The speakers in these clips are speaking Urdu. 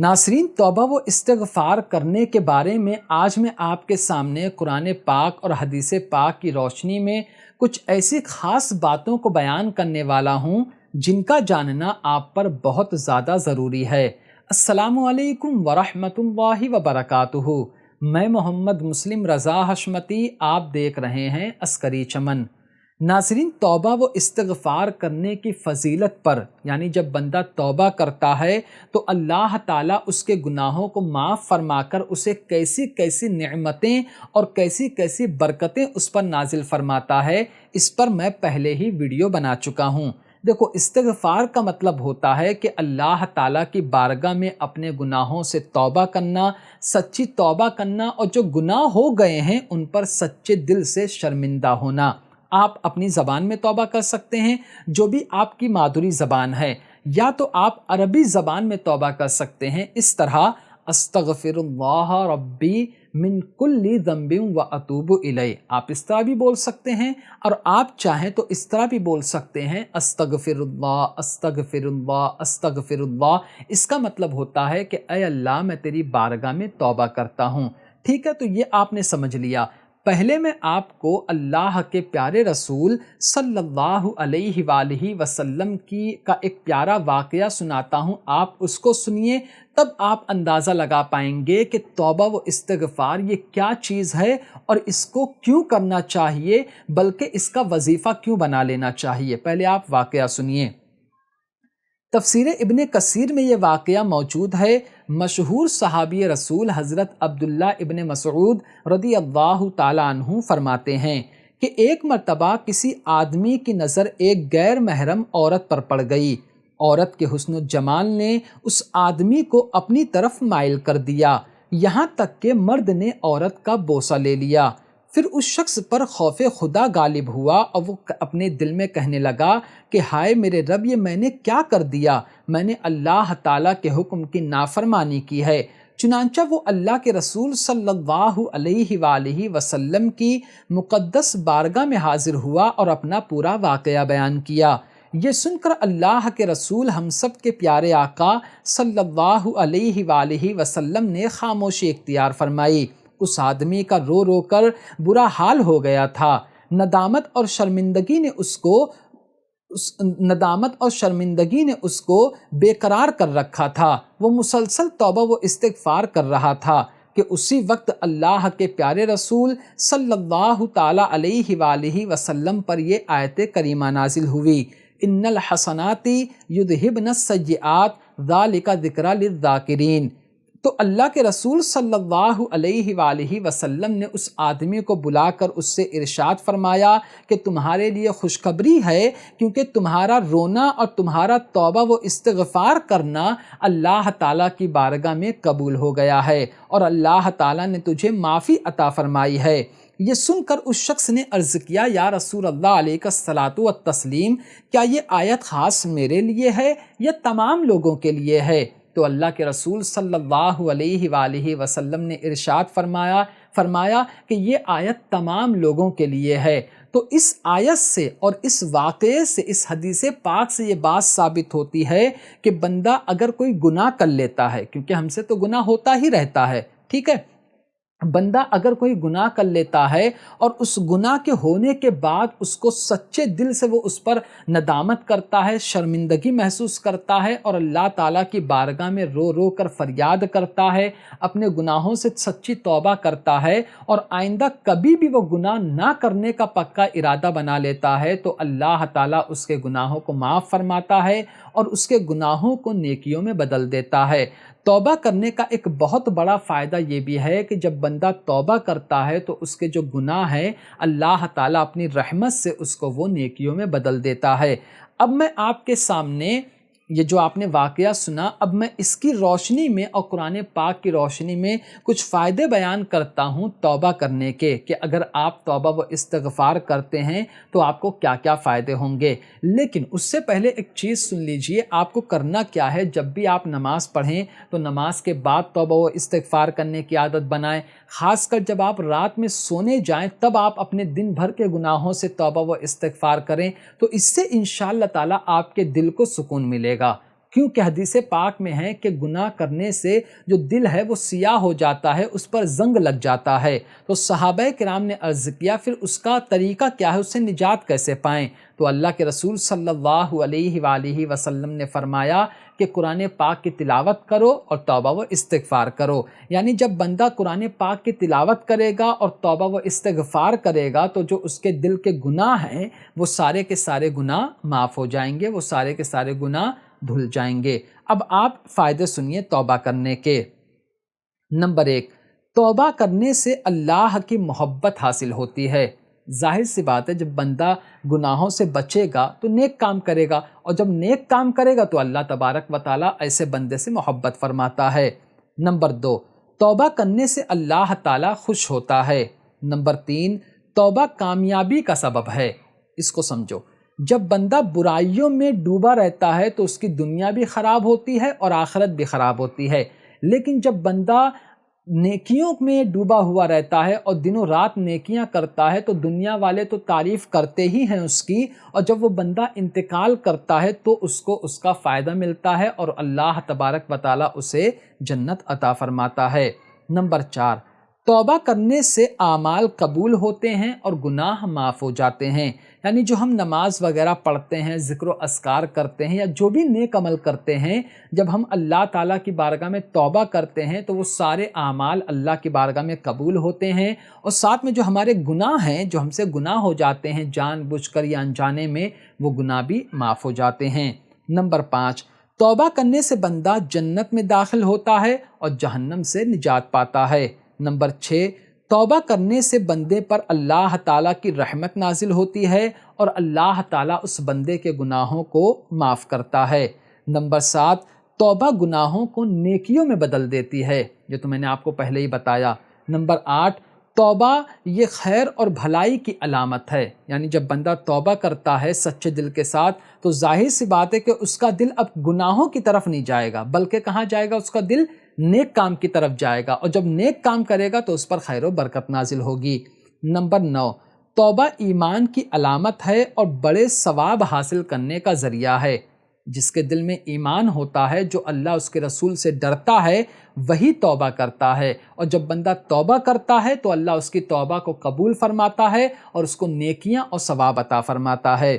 ناظرین، توبہ و استغفار کرنے کے بارے میں آج میں آپ کے سامنے قرآن پاک اور حدیث پاک کی روشنی میں کچھ ایسی خاص باتوں کو بیان کرنے والا ہوں جن کا جاننا آپ پر بہت زیادہ ضروری ہے۔ السلام علیکم ورحمۃ اللہ وبرکاتہ۔ میں محمد مسلم رضا حشمتی، آپ دیکھ رہے ہیں عسکری چمن۔ ناظرین، توبہ و استغفار کرنے کی فضیلت پر، یعنی جب بندہ توبہ کرتا ہے تو اللہ تعالیٰ اس کے گناہوں کو معاف فرما کر اسے کیسی کیسی نعمتیں اور کیسی کیسی برکتیں اس پر نازل فرماتا ہے، اس پر میں پہلے ہی ویڈیو بنا چکا ہوں۔ دیکھو، استغفار کا مطلب ہوتا ہے کہ اللہ تعالیٰ کی بارگاہ میں اپنے گناہوں سے توبہ کرنا، سچی توبہ کرنا، اور جو گناہ ہو گئے ہیں ان پر سچے دل سے شرمندہ ہونا۔ آپ اپنی زبان میں توبہ کر سکتے ہیں، جو بھی آپ کی مادری زبان ہے، یا تو آپ عربی زبان میں توبہ کر سکتے ہیں، اس طرح استغفر اللہ ربی من کل ذنب و اتوب الیہ، آپ اس طرح بھی بول سکتے ہیں، اور آپ چاہیں تو اس طرح بھی بول سکتے ہیں استغفر اللہ استغفر اللہ استغفر اللہ۔ اس کا مطلب ہوتا ہے کہ اے اللہ، میں تیری بارگاہ میں توبہ کرتا ہوں۔ ٹھیک ہے، تو یہ آپ نے سمجھ لیا۔ پہلے میں آپ کو اللہ کے پیارے رسول صلی اللہ علیہ وآلہ وسلم کا ایک پیارا واقعہ سناتا ہوں، آپ اس کو سنیے، تب آپ اندازہ لگا پائیں گے کہ توبہ و استغفار یہ کیا چیز ہے اور اس کو کیوں کرنا چاہیے، بلکہ اس کا وظیفہ کیوں بنا لینا چاہیے۔ پہلے آپ واقعہ سنیے۔ تفسیر ابن کثیر میں یہ واقعہ موجود ہے۔ مشہور صحابی رسول حضرت عبداللہ ابن مسعود رضی اللہ تعالیٰ عنہ فرماتے ہیں کہ ایک مرتبہ کسی آدمی کی نظر ایک غیر محرم عورت پر پڑ گئی۔ عورت کے حسن و جمال نے اس آدمی کو اپنی طرف مائل کر دیا، یہاں تک کہ مرد نے عورت کا بوسہ لے لیا۔ پھر اس شخص پر خوف خدا غالب ہوا اور وہ اپنے دل میں کہنے لگا کہ ہائے میرے رب، یہ میں نے کیا کر دیا، میں نے اللہ تعالیٰ کے حکم کی نافرمانی کی ہے۔ چنانچہ وہ اللہ کے رسول صلی اللہ علیہ وآلہ وسلم کی مقدس بارگاہ میں حاضر ہوا اور اپنا پورا واقعہ بیان کیا۔ یہ سن کر اللہ کے رسول ہم سب کے پیارے آقا صلی اللہ علیہ وآلہ وسلم نے خاموشی اختیار فرمائی۔ اس آدمی کا رو رو کر برا حال ہو گیا تھا۔ ندامت اور شرمندگی نے اس کو بے قرار کر رکھا تھا۔ وہ مسلسل توبہ و استغفار کر رہا تھا کہ اسی وقت اللہ کے پیارے رسول صلی اللہ تعالی علیہ وآلہ وسلم پر یہ آیت کریمہ نازل ہوئی، ان الحسنات یذہبن السیئات ذالک ذکری للذاکرین۔ تو اللہ کے رسول صلی اللہ علیہ وآلہ وسلم نے اس آدمی کو بلا کر اس سے ارشاد فرمایا کہ تمہارے لیے خوشخبری ہے، کیونکہ تمہارا رونا اور تمہارا توبہ و استغفار کرنا اللہ تعالیٰ کی بارگاہ میں قبول ہو گیا ہے اور اللہ تعالیٰ نے تجھے معافی عطا فرمائی ہے۔ یہ سن کر اس شخص نے عرض کیا، یا رسول اللہ علیہ الصلاۃ والتسلیم، کیا یہ آیت خاص میرے لیے ہے یا تمام لوگوں کے لیے ہے؟ تو اللہ کے رسول صلی اللہ علیہ وآلہ وسلم نے ارشاد فرمایا کہ یہ آیت تمام لوگوں کے لیے ہے۔ تو اس آیت سے اور اس واقعے سے، اس حدیث پاک سے یہ بات ثابت ہوتی ہے کہ بندہ اگر کوئی گناہ کر لیتا ہے، کیونکہ ہم سے تو گناہ ہوتا ہی رہتا ہے، ٹھیک ہے، بندہ اگر کوئی گناہ کر لیتا ہے اور اس گناہ کے ہونے کے بعد اس کو سچے دل سے وہ اس پر ندامت کرتا ہے، شرمندگی محسوس کرتا ہے اور اللہ تعالیٰ کی بارگاہ میں رو رو کر فریاد کرتا ہے، اپنے گناہوں سے سچی توبہ کرتا ہے اور آئندہ کبھی بھی وہ گناہ نہ کرنے کا پکا ارادہ بنا لیتا ہے، تو اللہ تعالیٰ اس کے گناہوں کو معاف فرماتا ہے اور اس کے گناہوں کو نیکیوں میں بدل دیتا ہے۔ توبہ کرنے کا ایک بہت بڑا فائدہ یہ بھی ہے کہ جب بندہ توبہ کرتا ہے تو اس کے جو گناہ ہیں اللہ تعالیٰ اپنی رحمت سے اس کو وہ نیکیوں میں بدل دیتا ہے۔ اب میں آپ کے سامنے یہ جو آپ نے واقعہ سنا، اب میں اس کی روشنی میں اور قرآن پاک کی روشنی میں کچھ فائدے بیان کرتا ہوں توبہ کرنے کے، کہ اگر آپ توبہ و استغفار کرتے ہیں تو آپ کو کیا کیا فائدے ہوں گے۔ لیکن اس سے پہلے ایک چیز سن لیجئے، آپ کو کرنا کیا ہے، جب بھی آپ نماز پڑھیں تو نماز کے بعد توبہ و استغفار کرنے کی عادت بنائیں، خاص کر جب آپ رات میں سونے جائیں تب آپ اپنے دن بھر کے گناہوں سے توبہ و استغفار کریں، تو اس سے انشاءاللہ تعالیٰ آپ کے دل کو سکون ملے گا۔ کیونکہ حدیث پاک میں ہے کہ گناہ کرنے سے جو دل ہے وہ سیاہ ہو جاتا ہے، اس پر زنگ لگ جاتا ہے۔ تو صحابہ کرام نے عرض کیا پھر اس کا طریقہ کیا ہے، اس سے نجات کیسے پائیں؟ تو اللہ کے رسول صلی اللہ علیہ وآلہ وسلم نے فرمایا کہ قرآن پاک کی تلاوت کرو اور توبہ و استغفار کرو۔ یعنی جب بندہ قرآن پاک کی تلاوت کرے گا اور توبہ و استغفار کرے گا تو جو اس کے دل کے گناہ ہیں وہ سارے کے سارے گناہ معاف ہو جائیں گے، وہ سارے کے سارے گناہ دھل جائیں گے۔ اب آپ فائدے سنیے توبہ کرنے کے۔ نمبر 1، توبہ کرنے سے اللہ کی محبت حاصل ہوتی ہے۔ ظاہر سی بات ہے جب بندہ گناہوں سے بچے گا تو نیک کام کرے گا، اور جب نیک کام کرے گا تو اللہ تبارک و تعالیٰ ایسے بندے سے محبت فرماتا ہے۔ نمبر 2، توبہ کرنے سے اللہ تعالیٰ خوش ہوتا ہے۔ نمبر 3، توبہ کامیابی کا سبب ہے۔ اس کو سمجھو، جب بندہ برائیوں میں ڈوبا رہتا ہے تو اس کی دنیا بھی خراب ہوتی ہے اور آخرت بھی خراب ہوتی ہے، لیکن جب بندہ نیکیوں میں ڈوبا ہوا رہتا ہے اور دنوں رات نیکیاں کرتا ہے تو دنیا والے تو تعریف کرتے ہی ہیں اس کی، اور جب وہ بندہ انتقال کرتا ہے تو اس کو اس کا فائدہ ملتا ہے اور اللہ تبارک و تعالیٰ اسے جنت عطا فرماتا ہے۔ نمبر 4، توبہ کرنے سے اعمال قبول ہوتے ہیں اور گناہ معاف ہو جاتے ہیں۔ یعنی جو ہم نماز وغیرہ پڑھتے ہیں، ذکر و اذکار کرتے ہیں، یا جو بھی نیک عمل کرتے ہیں، جب ہم اللہ تعالیٰ کی بارگاہ میں توبہ کرتے ہیں تو وہ سارے اعمال اللہ کی بارگاہ میں قبول ہوتے ہیں، اور ساتھ میں جو ہمارے گناہ ہیں، جو ہم سے گناہ ہو جاتے ہیں جان بوجھ کر یا انجانے میں، وہ گناہ بھی معاف ہو جاتے ہیں۔ نمبر 5، توبہ کرنے سے بندہ جنت میں داخل ہوتا ہے اور جہنم سے نجات پاتا ہے۔ نمبر 6، توبہ کرنے سے بندے پر اللہ تعالیٰ کی رحمت نازل ہوتی ہے اور اللہ تعالیٰ اس بندے کے گناہوں کو معاف کرتا ہے۔ نمبر 7، توبہ گناہوں کو نیکیوں میں بدل دیتی ہے، جو تو میں نے آپ کو پہلے ہی بتایا۔ نمبر 8، توبہ یہ خیر اور بھلائی کی علامت ہے۔ یعنی جب بندہ توبہ کرتا ہے سچے دل کے ساتھ تو ظاہر سی بات ہے کہ اس کا دل اب گناہوں کی طرف نہیں جائے گا، بلکہ کہاں جائے گا؟ اس کا دل نیک کام کی طرف جائے گا، اور جب نیک کام کرے گا تو اس پر خیر و برکت نازل ہوگی۔ نمبر 9، توبہ ایمان کی علامت ہے اور بڑے ثواب حاصل کرنے کا ذریعہ ہے۔ جس کے دل میں ایمان ہوتا ہے، جو اللہ اس کے رسول سے ڈرتا ہے، وہی توبہ کرتا ہے، اور جب بندہ توبہ کرتا ہے تو اللہ اس کی توبہ کو قبول فرماتا ہے اور اس کو نیکیاں اور ثواب عطا فرماتا ہے۔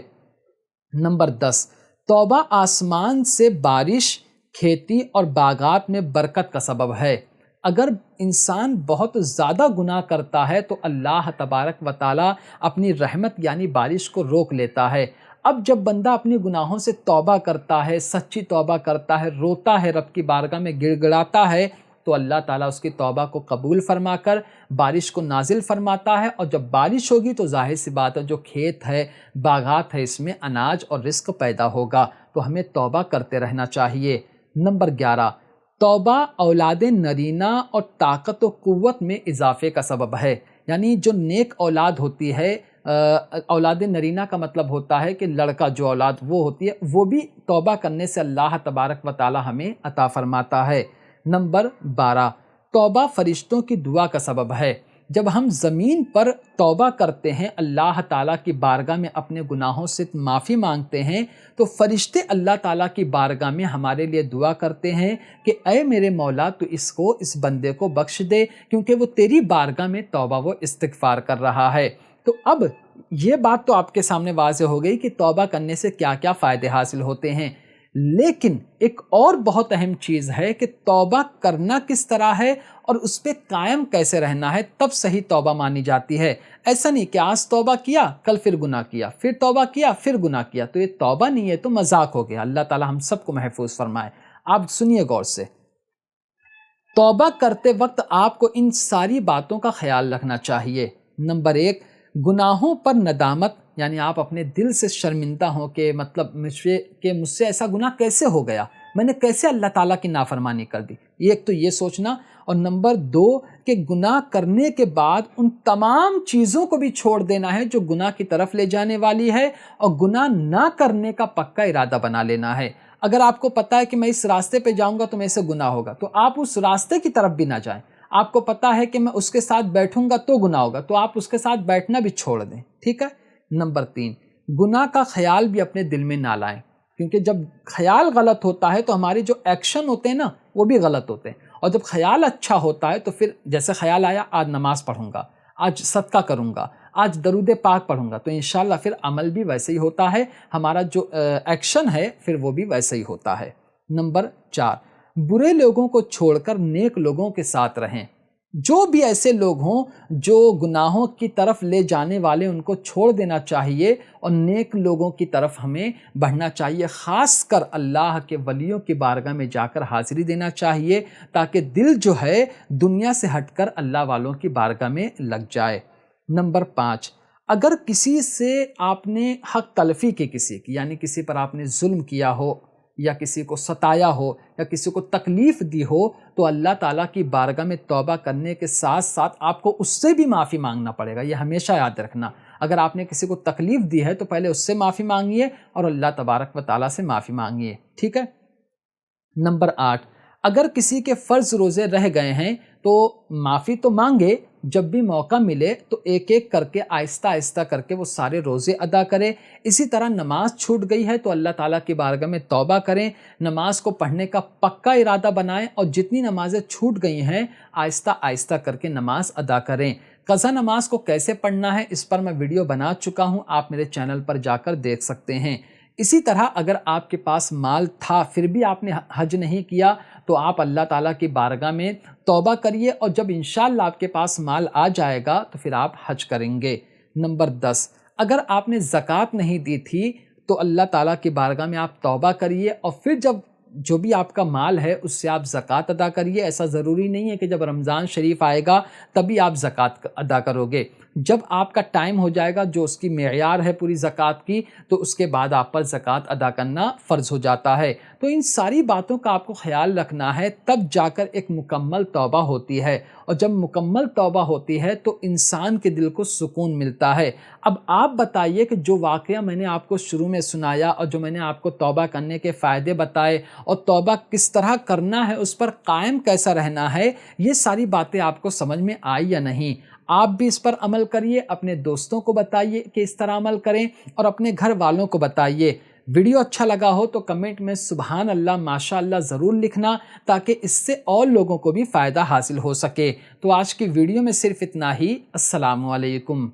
نمبر 10، توبہ آسمان سے بارش، کھیتی اور باغات میں برکت کا سبب ہے۔ اگر انسان بہت زیادہ گناہ کرتا ہے تو اللہ تبارک و تعالیٰ اپنی رحمت یعنی بارش کو روک لیتا ہے۔ اب جب بندہ اپنی گناہوں سے توبہ کرتا ہے، سچی توبہ کرتا ہے، روتا ہے، رب کی بارگاہ میں گڑ گڑاتا ہے، تو اللہ تعالیٰ اس کی توبہ کو قبول فرما کر بارش کو نازل فرماتا ہے، اور جب بارش ہوگی تو ظاہر سی بات ہے جو کھیت ہے، باغات ہے، اس میں اناج اور رزق پیدا ہوگا۔ تو ہمیں توبہ کرتے رہنا چاہیے۔ نمبر 11، توبہ اولاد نرینہ اور طاقت و قوت میں اضافے کا سبب ہے۔ یعنی جو نیک اولاد ہوتی ہے، اولاد نرینہ کا مطلب ہوتا ہے کہ لڑکا جو اولاد وہ ہوتی ہے، وہ بھی توبہ کرنے سے اللہ تبارک و تعالی ہمیں عطا فرماتا ہے۔ نمبر 12، توبہ فرشتوں کی دعا کا سبب ہے۔ جب ہم زمین پر توبہ کرتے ہیں، اللہ تعالیٰ کی بارگاہ میں اپنے گناہوں سے معافی مانگتے ہیں، تو فرشتے اللہ تعالیٰ کی بارگاہ میں ہمارے لیے دعا کرتے ہیں کہ اے میرے مولا، تو اس بندے کو بخش دے، کیونکہ وہ تیری بارگاہ میں توبہ و استغفار کر رہا ہے۔ تو اب یہ بات تو آپ کے سامنے واضح ہو گئی کہ توبہ کرنے سے کیا کیا فائدے حاصل ہوتے ہیں، لیکن ایک اور بہت اہم چیز ہے کہ توبہ کرنا کس طرح ہے اور اس پہ قائم کیسے رہنا ہے، تب صحیح توبہ مانی جاتی ہے۔ ایسا نہیں کہ آج توبہ کیا، کل پھر گناہ کیا، پھر توبہ کیا، پھر گناہ کیا، تو یہ توبہ نہیں ہے، تو مذاق ہو گیا۔ اللہ تعالی ہم سب کو محفوظ فرمائے۔ آپ سنیے غور سے، توبہ کرتے وقت آپ کو ان ساری باتوں کا خیال رکھنا چاہیے۔ نمبر 1، گناہوں پر ندامت، یعنی آپ اپنے دل سے شرمندہ ہوں کہ مطلب مجھ سے ایسا گناہ کیسے ہو گیا، میں نے کیسے اللہ تعالیٰ کی نافرمانی کر دی، ایک تو یہ سوچنا، اور نمبر 2 کہ گناہ کرنے کے بعد ان تمام چیزوں کو بھی چھوڑ دینا ہے جو گناہ کی طرف لے جانے والی ہے، اور گناہ نہ کرنے کا پکا ارادہ بنا لینا ہے۔ اگر آپ کو پتا ہے کہ میں اس راستے پہ جاؤں گا تو میرے سے گناہ ہوگا، تو آپ اس راستے کی طرف بھی نہ جائیں۔ آپ کو پتا ہے کہ میں اس کے ساتھ بیٹھوں گا تو گناہ ہوگا، تو آپ اس کے ساتھ بیٹھنا بھی چھوڑ دیں، ٹھیک ہے۔ نمبر 3، گناہ کا خیال بھی اپنے دل میں نہ لائیں۔ کیونکہ جب خیال غلط ہوتا ہے تو ہمارے جو ایکشن ہوتے ہیں نا وہ بھی غلط ہوتے ہیں، اور جب خیال اچھا ہوتا ہے تو پھر جیسے خیال آیا آج نماز پڑھوں گا، آج صدقہ کروں گا، آج درود پاک پڑھوں گا، تو انشاءاللہ پھر عمل بھی ویسے ہی ہوتا ہے، ہمارا جو ایکشن ہے پھر وہ بھی ویسے ہی ہوتا ہے۔ نمبر 4، برے لوگوں کو چھوڑ کر نیک لوگوں کے ساتھ رہیں۔ جو بھی ایسے لوگ ہوں جو گناہوں کی طرف لے جانے والے، ان کو چھوڑ دینا چاہیے اور نیک لوگوں کی طرف ہمیں بڑھنا چاہیے، خاص کر اللہ کے ولیوں کی بارگاہ میں جا کر حاضری دینا چاہیے تاکہ دل جو ہے دنیا سے ہٹ کر اللہ والوں کی بارگاہ میں لگ جائے۔ نمبر 5، اگر کسی سے آپ نے حق تلفی کی، کسی کی یعنی کسی پر آپ نے ظلم کیا ہو یا کسی کو ستایا ہو یا کسی کو تکلیف دی ہو، تو اللہ تعالیٰ کی بارگاہ میں توبہ کرنے کے ساتھ ساتھ آپ کو اس سے بھی معافی مانگنا پڑے گا۔ یہ ہمیشہ یاد رکھنا، اگر آپ نے کسی کو تکلیف دی ہے تو پہلے اس سے معافی مانگیے اور اللہ تبارک و تعالیٰ سے معافی مانگیے، ٹھیک ہے۔ نمبر 8، اگر کسی کے فرض روزے رہ گئے ہیں تو معافی تو مانگے، جب بھی موقع ملے تو ایک ایک کر کے آہستہ آہستہ کر کے وہ سارے روزے ادا کرے۔ اسی طرح نماز چھوٹ گئی ہے تو اللہ تعالیٰ کی بارگاہ میں توبہ کریں، نماز کو پڑھنے کا پکا ارادہ بنائیں اور جتنی نمازیں چھوٹ گئی ہیں آہستہ آہستہ کر کے نماز ادا کریں۔ قضا نماز کو کیسے پڑھنا ہے اس پر میں ویڈیو بنا چکا ہوں، آپ میرے چینل پر جا کر دیکھ سکتے ہیں۔ اسی طرح اگر آپ کے پاس مال تھا پھر بھی آپ نے حج نہیں کیا تو آپ اللہ تعالیٰ کی بارگاہ میں توبہ کریے، اور جب انشاءاللہ آپ کے پاس مال آ جائے گا تو پھر آپ حج کریں گے۔ نمبر 10، اگر آپ نے زکوٰۃ نہیں دی تھی تو اللہ تعالیٰ کی بارگاہ میں آپ توبہ کریے، اور پھر جب جو بھی آپ کا مال ہے اس سے آپ زکوٰۃ ادا کریے۔ ایسا ضروری نہیں ہے کہ جب رمضان شریف آئے گا تبھی آپ زکوٰۃ ادا کرو گے، جب آپ کا ٹائم ہو جائے گا جو اس کی معیار ہے پوری زکوٰۃ کی تو اس کے بعد آپ پر زکوٰۃ ادا کرنا فرض ہو جاتا ہے۔ تو ان ساری باتوں کا آپ کو خیال رکھنا ہے، تب جا کر ایک مکمل توبہ ہوتی ہے، اور جب مکمل توبہ ہوتی ہے تو انسان کے دل کو سکون ملتا ہے۔ اب آپ بتائیے کہ جو واقعہ میں نے آپ کو شروع میں سنایا اور جو میں نے آپ کو توبہ کرنے کے فائدے بتائے اور توبہ کس طرح کرنا ہے، اس پر قائم کیسا رہنا ہے، یہ ساری باتیں آپ کو سمجھ میں آئی یا نہیں؟ آپ بھی اس پر عمل کریے، اپنے دوستوں کو بتائیے کہ اس طرح عمل کریں اور اپنے گھر والوں کو بتائیے۔ ویڈیو اچھا لگا ہو تو کمنٹ میں سبحان اللہ ماشاء اللہ ضرور لکھنا تاکہ اس سے اور لوگوں کو بھی فائدہ حاصل ہو سکے۔ تو آج کی ویڈیو میں صرف اتنا ہی۔ السلام علیکم۔